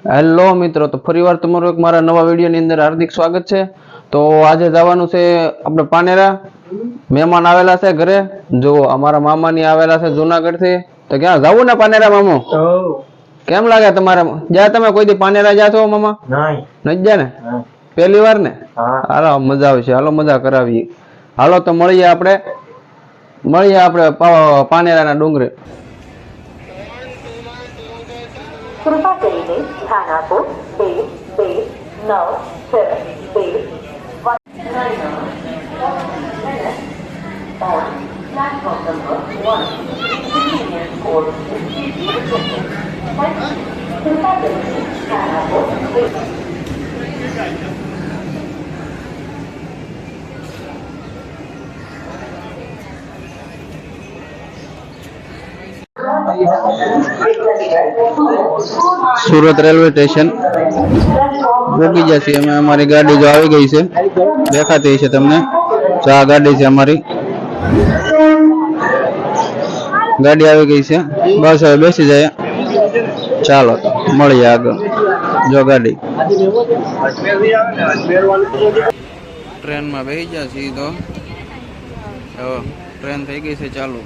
Hello મિત્રો, તો ફરીવાર તમારું એક મારા નવા વિડીયોની અંદર હાર્દિક સ્વાગત છે। તો આજે જવાનું છે આપણે પાનેરા, મહેમાન આવેલા છે ઘરે। જો અમારા મામાની આવેલા છે જૂનાગઢ થી। તો ક્યાં જવું ને પાનેરા મામો? કેમ લાગે તમારે? જ્યાં તમે કોઈ દી પાનેરા ગયા છો મામા? નથી ગયા ને? પહેલી વાર ને? હાલો મજા આવશે, હાલો મજા કરાવીએ। હાલો તો મળીએ આપણે પાનેરાના ડુંગરે। कृपा करीने थाना को 2 सूरत रेलवे स्टेशन पहुंची जैसी हमें हमारी गाड़ी जो आई गई से देखाती है तमने। तो आ गाड़ी से हमारी गाड़ी आई गई से, बस હવે બેસી જાય। ચાલો મળીએ આગળ। જો ગાડી ટ્રેન માં બેસી ગયા છીએ તો ટ્રેન થઈ ગઈ છે ચાલુ।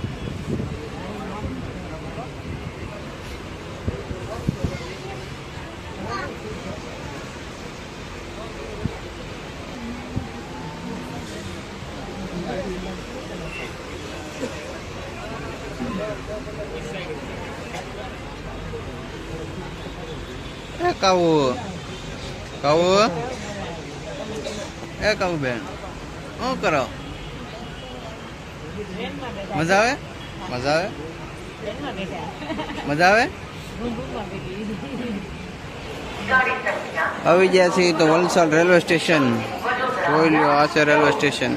કાવું બેન શું કરો? મજા આવે? મજા આવે? મજા આવે? આવી ગયા છીએ તો વલસાડ રેલવે સ્ટેશન જોઈ લ્યો। આ છે રેલવે સ્ટેશન,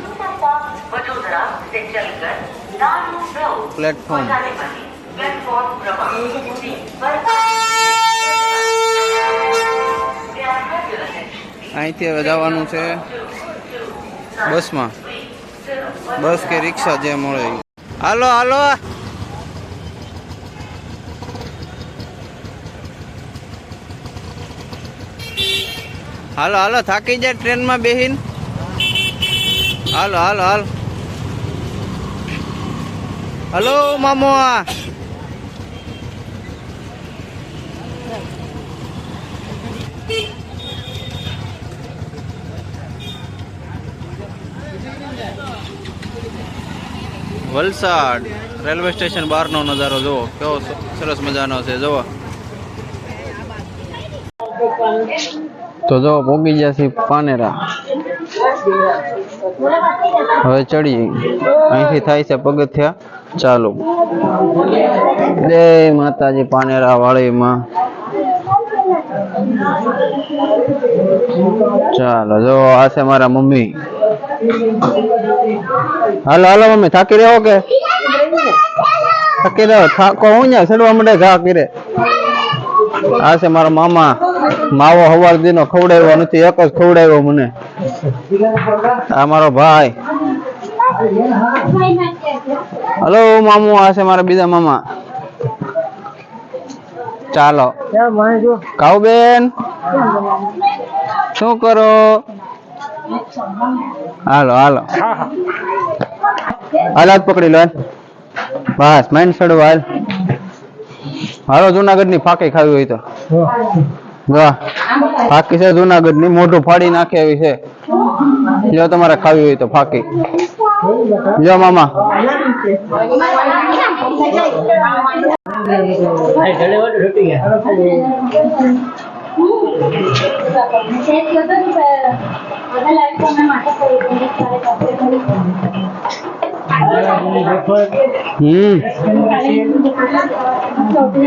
પ્લેટફોર્મ। અહીંથી હવે જવાનું છે બસમાં, બસ કે રિક્ષા જે મળે। હાલો હાલો હાલો હાલો, થાકી જાય ટ્રેનમાં બેહીન। હાલો હાલો હાલો હલો મામો। વલસાડ રેલવે સ્ટેશન બહારનો નજારો જુઓ, કેવો સરસ મજાનો છે જુઓ। તો જો પહોંચી ગયા છીએ પાનેરા, હવે ચડીએ। અહીંથી થાય છે પગથિયા ચાલુ। જય માતાજી પાનેરા વાળીમાં। ચાલો જો આ છે મારા મમ્મી। હાલો હાલો મમ્મી, થાકી રહ્યો કે? થાકી રહ્યો? થાકો હું ને ચડવા માંડે ઘા કરે। આ છે મારા મામા, માવો હવાર દીનો ખવડાવ્યો નથી, એક જ ખવડાવ્યો મને। આ મારો ભાઈ। હલો મામુ, આ છે મારા બીજા મામા। ચાલો કાઉ બેન શું કરો? હાલો હાલો હાલાત પકડી લો, બસ માઇન્ડ છોડો। હાલો જુનાગઢ ની ફાકી ખાવી હોય તો ફાકી છે જુનાગઢ ની, મોઢું ફાડી નાખે એવી છે। જો તમારે ખાવી હોય તો ફાકી જો મામા।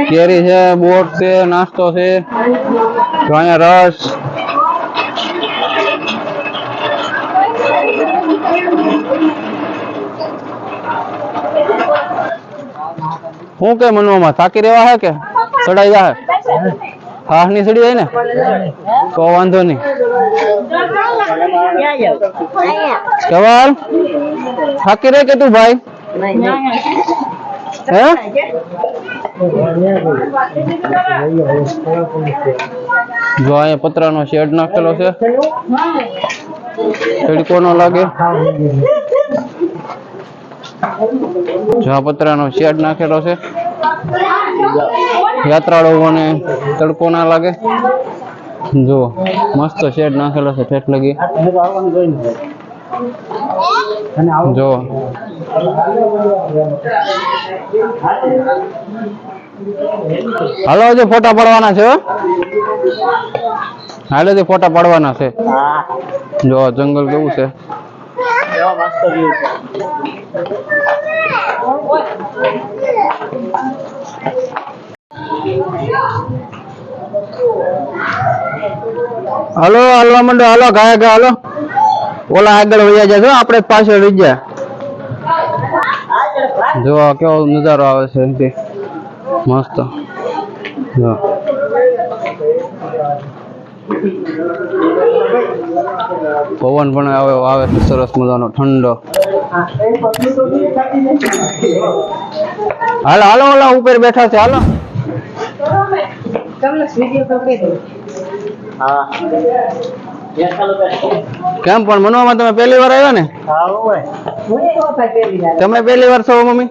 કેરી છે, બોટ છે, નાસ્તો છે, તો અહીંયા રસ। શું કે મનવામાં થાકી રહેવા હે કે ચડાઈ જાય? હા ની ચડી જાય ને તો વાંધો નહીં। કેવાલ થાકી રહે કે તું ભાઈ? હે જો અહીંયા પતરાનો શેડ નાખેલો છે, તડકો ન લાગે. જો આ પતરાનો શેડ નાખેલો છે, યાત્રાળુઓને તડકો ના લાગે. જો મસ્ત શેડ નાખેલો છે ઠેઠ લગી. જો હાલો હજી ફોટા પાડવાના છે. હાલો હજી ફોટા પાડવાના છે. જો જંગલ કેવું છે. હાલો હાલવા માંડો, હાલો ગાય ગા હાલો. ઓલા આગળ વયા જાય, જો આપણે પાછળ રહી ગયા. જો કેવો નજારો આવે છે એમથી મસ્ત. જો પવન પણ આવે છે સરસ મજાનો ઠંડો. હાલો હાલો ઓલા ઉપર બેઠા છે, હાલો. કેમ પણ મનવામાં તમે પહેલી વાર આવ્યા ને? તમે પહેલી વાર છો મમ્મી?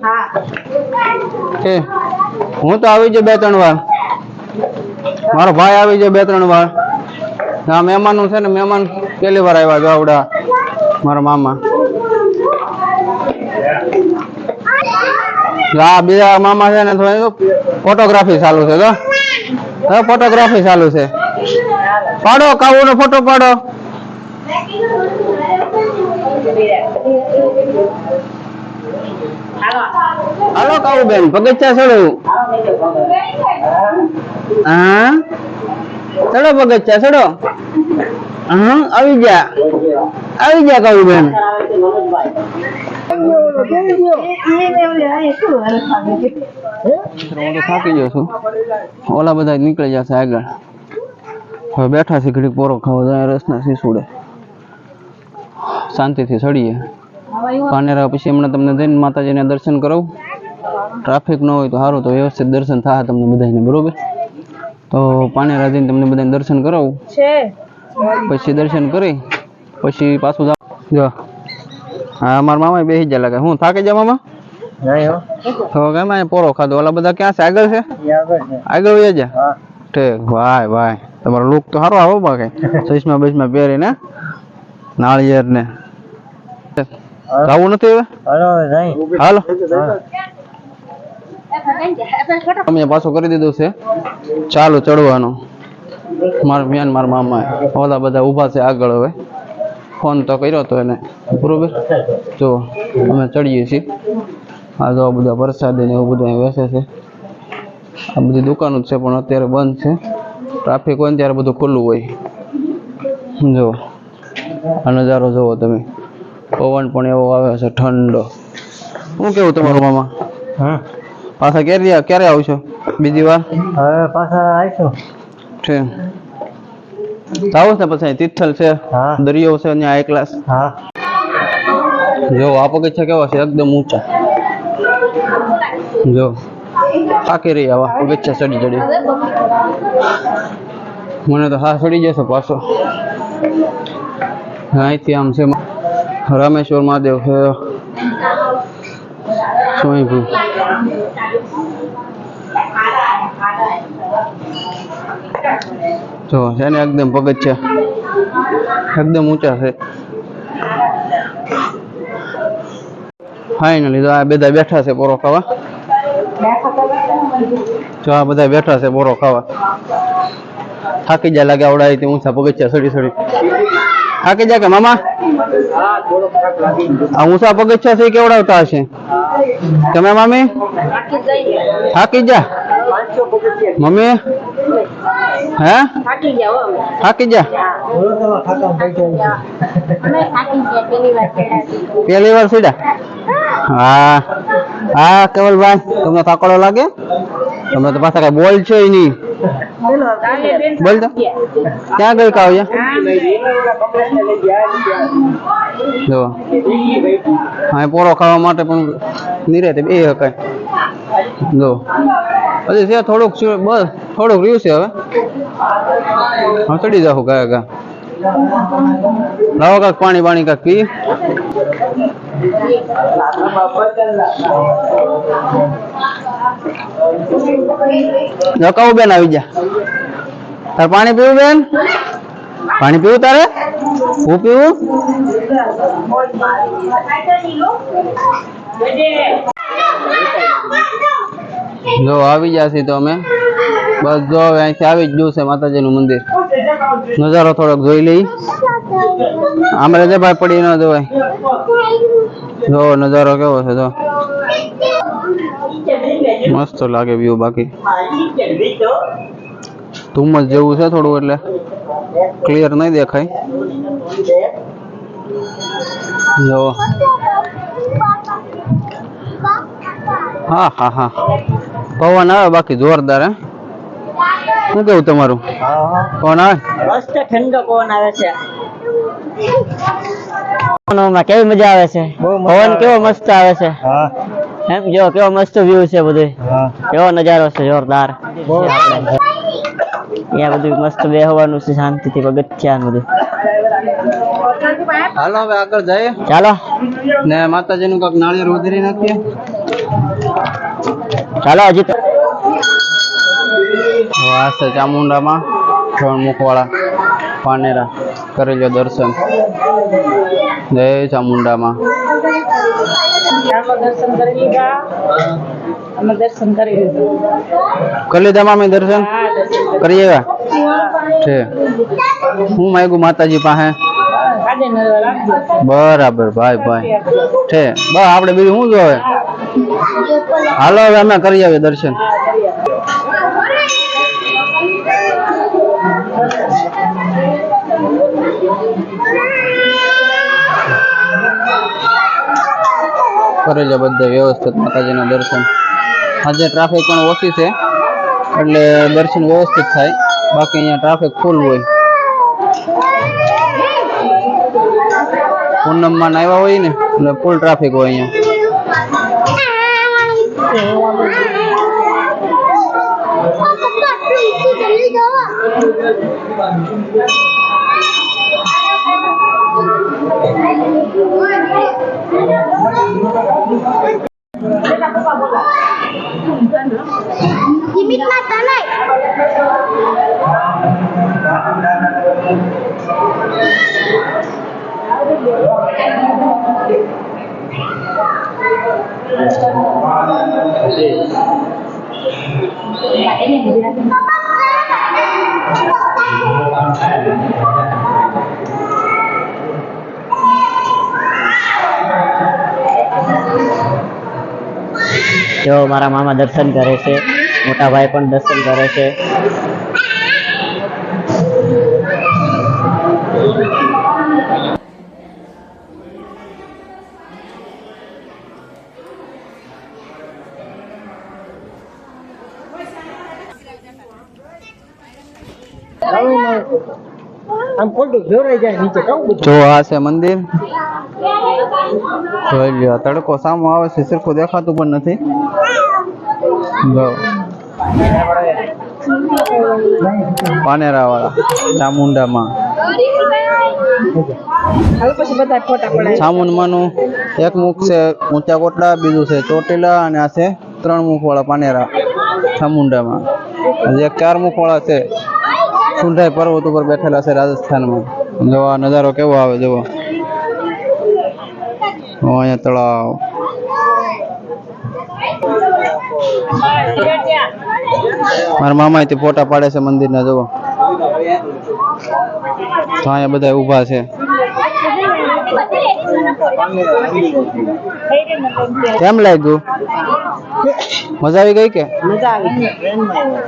હું તો આવી જાય 2-3 વાર. મારો ભાઈ આવી જાય 2-3 વાર. આ મહેમાન છે ને, મહેમાન પહેલી વાર આવ્યા. ગાવડા મારા મામા. આ બીજા મામા છે ને, ફોટોગ્રાફી ચાલુ છે. તો ફોટોગ્રાફી ચાલુ છે. પાડો કાવું નો ફોટો પાડો. હાલો કાવું બેન પગથિયા ચડો. હા ચડો પગથિયા ચડો. હા આવી જા કાવું બેન. થાકી ગયો છું. ઓલા બધા નીકળી જશે આગળ. હવે બેઠા છે ઘડીક પોરો ખાવા જાય રસના શીસુડે. શાંતિથી ચડીએ પાનેરા. પછી હમણાં તમને જઈને માતાજીને દર્શન કરાવું. ટ્રાફિક ન હોય તો સારું, તો વ્યવસ્થિત દર્શન થાય તમને બધાને, બરોબર? તો પાનેરા જઈને તમને બધાને દર્શન કરાવું. પછી દર્શન કરી પછી પાછું જાવ. જો હા મારા મામા બેસી જાય લાગે. હું થાકી જા મામા? તો કેમ પોરો ખાધો? ઓલા બધા ક્યાં છે? આગળ છે? આગળ વયા જા. ઠીક ભાઈ ભાઈ, તમારો લુક તો સારો આવો બાકી. ચશ્મા બસમાં પહેરીને નાળિયેર ને ખાવું નથી હવે? હાલો અમે પાછું કરી દીધું છે ચાલુ ચડવાનું. મારા મામા ઓલા બધા ઊભા છે આગળ. હવે ફોન તો કર્યો હતો એને, બરોબર? જો અમે ચડીએ છીએ. આ જો બધા પ્રસાદી ને એવું બધું અહીં વેચે છે. આ બધી દુકાનો જ છે પણ અત્યારે બંધ છે. ટ્રાફિક હોય ને ત્યારે બધું ખુલ્લું હોય. જો આ નજારો જોવો તમે. પવન પણ એવો આવે છે ઠંડો. શું કેવું તમારું મામા? પાછા ક્યારે આવશો? બીજી વાર પાછા આવીશું. છે આવો ને પછી તિથલ છે, દરિયો છે ત્યાં એક ક્લાસ. જો આ પગથિયા કેવા છે? એકદમ ઊંચા. જો થાકી રહી આવા પગથિયા ચડી ચડી. મને તો હા ચડી જશે પાછો. અહીંથી આમ છે રામેશ્વર મહાદેવ છે, સ્વયંભૂ. જો છે ને એકદમ પગથિયા એકદમ ઊંચા છે. ફાઇનલી જો આ બધા બેઠા છે પોરો ખાવા. જો આ બધા બેઠા છે પોરો ખાવા. થાકી જાય લાગે આવડા રીતે ઊંચા પગથિયા ચડી ચડી. થાકી જાય કે મામા? આ ઊંચા પગથિયા છે કેવડાવતા હશે તમે મામી? થાકી જા મમ્મી? હે થાકી જા? પહેલી વાર સીધા? હા હા કેવલભાઈ તમને થાકડો લાગે? તમે તો પાછા કઈ બોલ છે નહીં. બોલ તો ક્યાં ગઈ કાવ્યા? જો હા પોરો ખાવા માટે પણ નિરાતે બે હકાય. જો હજી છે થોડુંક બસ થોડુંક રહ્યું છે હવે ચડી જાવ ગયા લાવો કાક પાણી પાણી કાક પી કહું બેન આવી જા તારે પાણી પીવું બેન પાણી પીવું તારે હું પીવું જો આવી જશે તો અમે બસ જો હવે અહીંથી આવી જ ગયું છે માતાજીનું મંદિર નજારો થોડોક જોઈ લઈ આમ રજે ભાઈ પડી ન જવાય જો નજારો કેવો છે જો મસ્ત લાગે વ્યૂ બાકી ધુમ્મસ જેવું છે થોડું એટલે ક્લિયર નહીં દેખાય જો હા હા હા પવન આવે બાકી જોરદાર હે શું કેવું તમારું પવન આવે મસ્ત ઠંડો પવન આવે છે કેવી મજા આવે છે પવન કેવો મસ્ત આવે છે એમ જો કેવો મસ્ત વ્યૂ છે બધું કેવો નજારો છે જોરદાર અહીંયા બધું મસ્ત બેહવાનું છે શાંતિથી પગથિયા બધું હાલો હવે આગળ જઈએ ચાલો ને માતાજીનું કાંક નાળિયેર વધારી નાખીએ ચાલો હજી તો આ છે ચામુંડામાં 3 મુખવાળા પાનેરા કરી લો દર્શન જય ચામુંડામાં દર્શન કરી લીધા અમે દર્શન કરી લીધું કરી લીધા મામી દર્શન કરી આવ્યા છે હું માંગ્યું માતાજી પાસે બરાબર ભાઈ ભાઈ છે બસ આપણે બીજું શું જોવે હાલો હવે અમે કરી આવીએ દર્શન કરી લો બધે વ્યવસ્થિત માતાજીના દર્શન આજે ટ્રાફિક પણ ઓછી છે એટલે દર્શન વ્યવસ્થિત થાય બાકી અહીંયા ટ્રાફિક ફૂલ હોય પૂનમમાં આવ્યા હોય ને એટલે ફૂલ ટ્રાફિક હોય અહીંયા જો મારા મામા દર્શન કરે છે મોટા ભાઈ પણ દર્શન કરે છે જો આ છે મંદિર જોઈ લ્યો તડકો સામો આવે છે સરખું દેખાતું પણ નથી જો પાનેરા વાળા ચામુંડામાં ચામુંડમાનું એક મુખ છે ઊંચા કોટડા બીજું છે ચોટીલા અને આ છે 3 મુખ વાળા પાનેરા ચામુંડામાં હજી એક 4 મુખ વાળા છે સુંઢાઈ પર્વત ઉપર બેઠેલા છે રાજસ્થાનમાં જો આ નજારો કેવો આવે જુઓ અહીંયા તળાવ મારા મામા તે ફોટા પાડે છે મંદિરના જુઓ તો અહીંયા બધા ઊભા છે કેમ લાગ્યું મજા આવી ગઈ કે મજા આવી ગઈ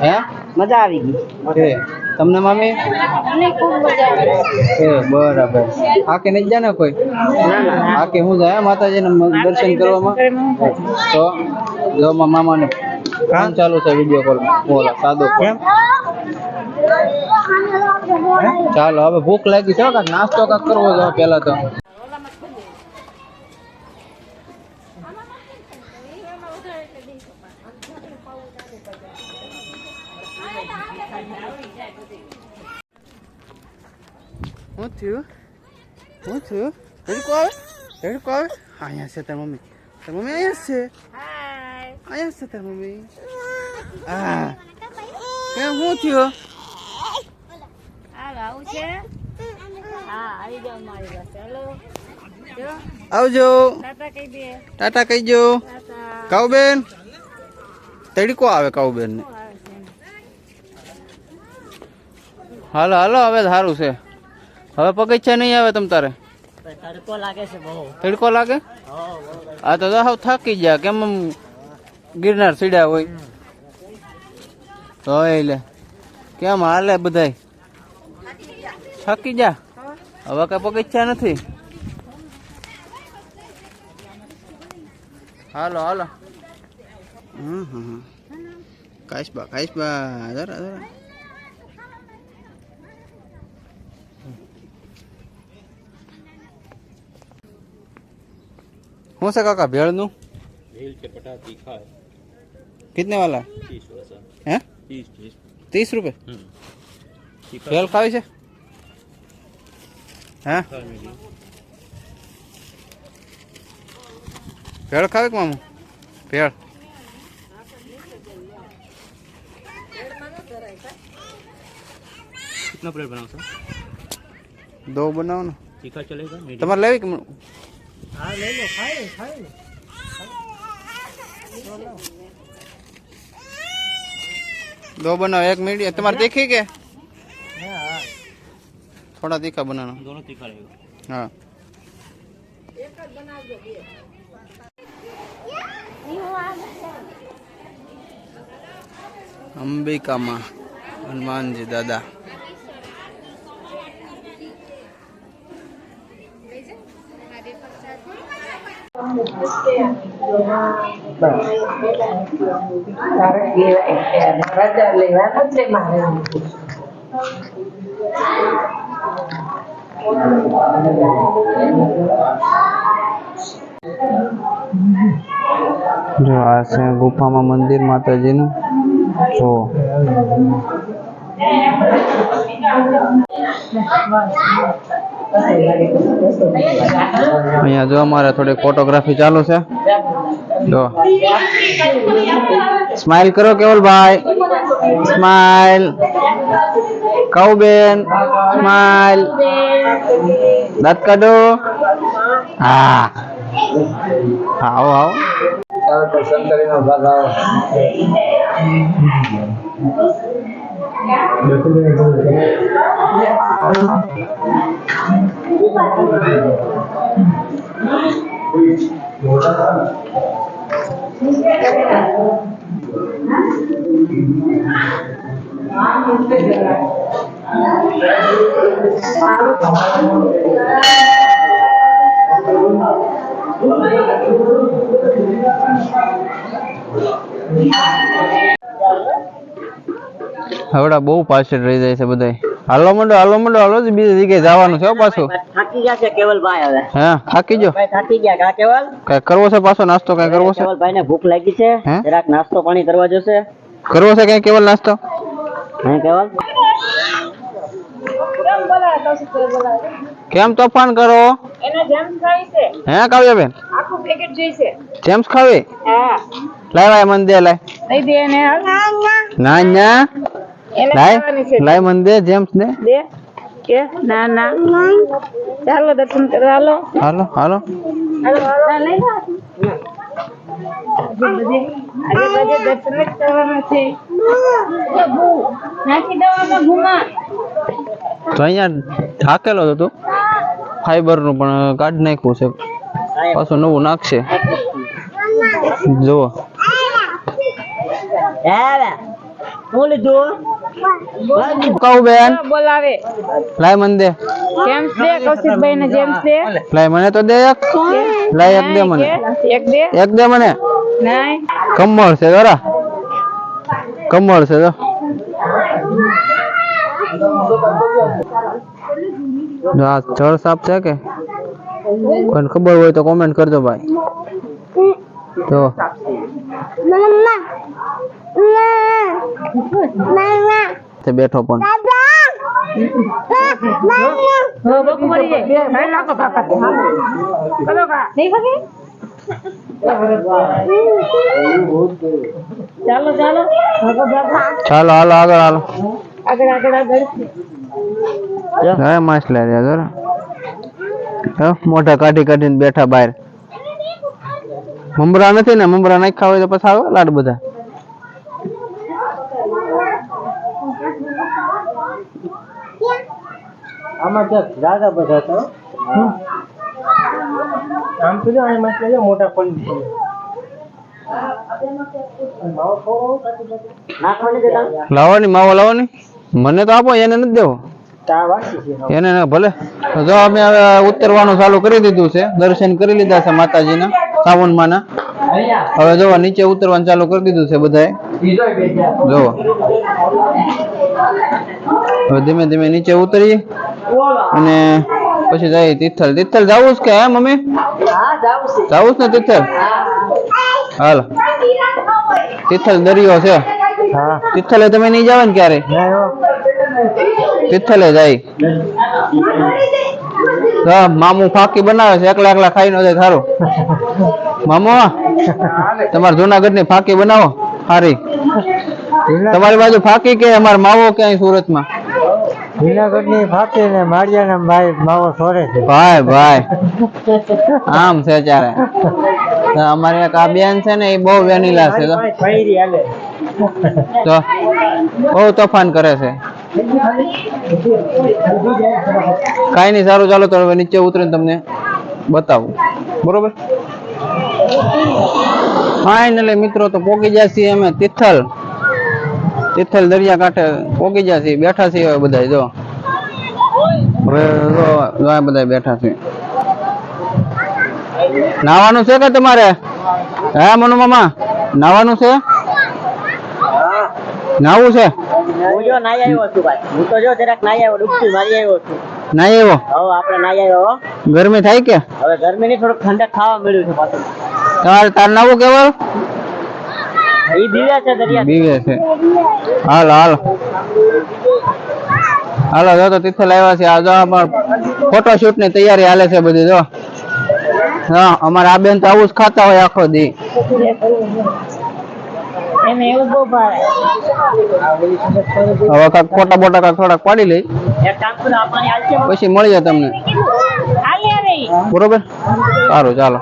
હે મજા આવી ગઈ તમને મામી બરાબર આકે નહીં જાય ને કોઈ આકે હું જાય માતાજીના દર્શન કરવામાં તો જો મામાને કામ ચાલુ છે વિડીયો કોલ બોલા સાદો કેમ ચાલો હવે ભૂખ લાગી છે કાંઈક નાસ્તો કાંઈક કરવો છે પેલા તો હું થયું તડકો આવે અહીંયા છે તાર મમ્મી અહીંયા છે તાર મમ્મી હા કેમ શું થયું આવજો ટાટા કહીજો કાઉબેન તડકો આવે કાઉબેન ને હાલો હાલો હવે સારું છે હવે પગથિયા નહીં આવે તમ તારે તડકો લાગે છે બહુ તડકો લાગે આ તો હાવ થાકી ગયા કેમ આમ ગિરનાર સીડ્યા હોય તો લે કેમ હાલે બધાય થાકી જા હવે કઈ પગથિયા નથી હાલો હાલો કાશબા જરા कौन सा काका भेड़ नु भेड़ के पटा तीखा है कितने वाला 30 है 30 रुपए भेड़ खावी છે हैं भेड़ खावे के मामू भेड़ कितना प्लेट बनाओ सर 2 बनाओ ना तीखा चलेगा તમારે લેવી કે હા લઈ લો ખાઈ લો दो बनाओ एक मीडियम तुम्हारे तीखी के હા थोड़ा तीखा बनाना दोनों तीखा रहेगा हाँ अंबिका माँ हनुमान जी दादा રાજા લેવા નથી મારે जो आ છે ગુફામાં મંદિર માતાજીનું જો અહીંયા જો અમારે થોડી ફોટોગ્રાફી ચાલુ છે જો સ્માઈલ કરો કેવલભાઈ સ્માઈલ કાઉબેન સ્માઈલ દાંત કાઢો હા આવો આવો હવડા બહુ પાછળ રહી જાય છે બધાય હાલો મંડો હાલો જ બીજી જગ્યાએ જવાનું છે હો પાછું થાકી ગયા છે કેવલભાઈ હવે હે થાકી જો ભાઈ થાકી ગયા કા કેવલ કઈ કરવો છે પાછો નાસ્તો કઈ કરવો છે કેવલભાઈ ને ભૂખ લાગી છે હે? જરાક નાસ્તો પાણી કરવા જશે કરવો છે કઈ કેવલ નાસ્તો હે કેવલ કેમ તોફાન કરો એને જેમ ખાવી છે હે કાવ્યાબેન આખું પેકેટ જોઈશે જેમ્સ ખાવી હા લાય મન દે લાય દઈ દે એને ના ના એને લાય ખાવાની છે લાય મન દે જેમ્સ દે દે કે ના ના ચાલો દર્શન કરવા હાલો હાલો હાલો હાલો લઈ આજે બધે દર્શન જ કરવાના છે નાખી દેવામાં ઘુમા તો અહીંયા થાકેલો હતો તું ફાઈબર નું પણ કાઢી નાખ્યું છે પાછું નવું નાખશે જુઓ હે હું લીધું કહું બેન બોલાવે લાય મન દે જેમ્સ દે કૌશિકભાઈ ને જેમ્સ દે લાય મને તો દે એક લાય એક દે મને એક દે મને નહીં કમળ છે જરા કમળ છે જો આ જળ સાપ છે કે કોઈને ખબર હોય તો કોમેન્ટ કરજો ભાઈ તો બેઠો પણ બકુ મરી જાય ભાઈ લાખો કાકા કલો કા નહીં ભાગે ચાલો ચાલો ચાલો હાલો આગળ હાલો આગળ આગળ આગળ હા માછલા રહ્યા જરા મોઢા કાઢી કાઢીને બેઠા બહાર મમરા નથી ને મમરા નાખ્યા હોય તો પછી આવે લાડ બધા આમાં ક્યાંક જાગા બધા તો આમ તો જો આ માછલા મોટા પડી છે લાવવાની માવો લાવવાની મને તો આપો એને નથી દેવો એને ના ભલે જો અમે હવે ઉતરવાનું ચાલુ કરી દીધું છે દર્શન કરી લીધા છે માતાજીના સાવન માના હવે જો નીચે ઉતરવાનું ચાલુ કરી દીધું છે બધાએ જો હવે ધીમે ધીમે નીચે ઉતરીએ અને પછી જાય તિથલ તિથલ જાવું છે કે હે મમ્મી જાવું છે ને તિથલ હાલ તિથલ દરિયો છે તિથલે તમે નહીં જાવ ને ક્યારે તિથલે જાય મામુ ફાકી બનાવે છે એકલા એકલા ખાઈ ન જાય સારું મામુ તમારે જુનાગઢ ની ફાકી બનાવો સારી તમારી બાજુ ફાકી કે અમારે માવો ક્યાંય સુરત માં જુનાગઢ ની ફાકી ને માળિયા ના ભાઈ માવો સોરે છે ભાઈ ભાઈ આમ છે ચારે અમારે એક આ બેન છે ને એ બહુ વેનીલા છે તો બહુ તોફાન કરે છે કઈ નઈ સારું ચાલો તો હવે નીચે ઉતરીને તમને બતાવું બરોબર ફાઇનલી મિત્રો તો પોગી ગયા છીએ અમે તિથલ તિથલ દરિયા કાંઠે પોગી ગયા છીએ બેઠા છીએ હવે બધા જો હવે જો આ બધા બેઠા છે નાવાનું છે કે તમારે હે મનુ મામા નાવાનું છે નાવું છે હું જો નાઈ આવ્યો છું ભાઈ હું તો જો જરાક નાઈ આવ્યો ડૂબકી મારી આવ્યો છું નાઈ આવ્યો હવે આપણે નાઈ આવ્યો ગરમી થાય કે હવે ગરમી ની થોડુંક ઠંડક ખાવા મળ્યું છે પાછું તમારે તાર નાવું કેવળ ઈ બીવે છે દરિયા બીવે છે હાલો હાલો હાલો જો તો તિથલ આવ્યા છે આ જો ફોટોશૂટ ની તૈયારી હાલે છે બધી જો હા અમારે આ બેન તો આવું જ ખાતા હોય આખો દી એને એવું બહુ ભાવે હવે કાંક ફોટા બોટા કાંક થોડાક પાડી લઈ એક કામ કરો આપણી હાલ છે પછી મળીએ તમને હાલે આવે બરોબર સારું ચાલો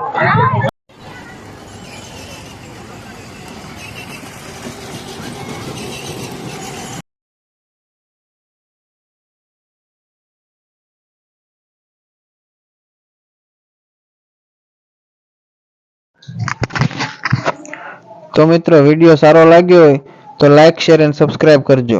તો મિત્રો વિડીયો સારો લાગ્યો હોય તો લાઈક શેર અને સબસ્ક્રાઇબ કરજો.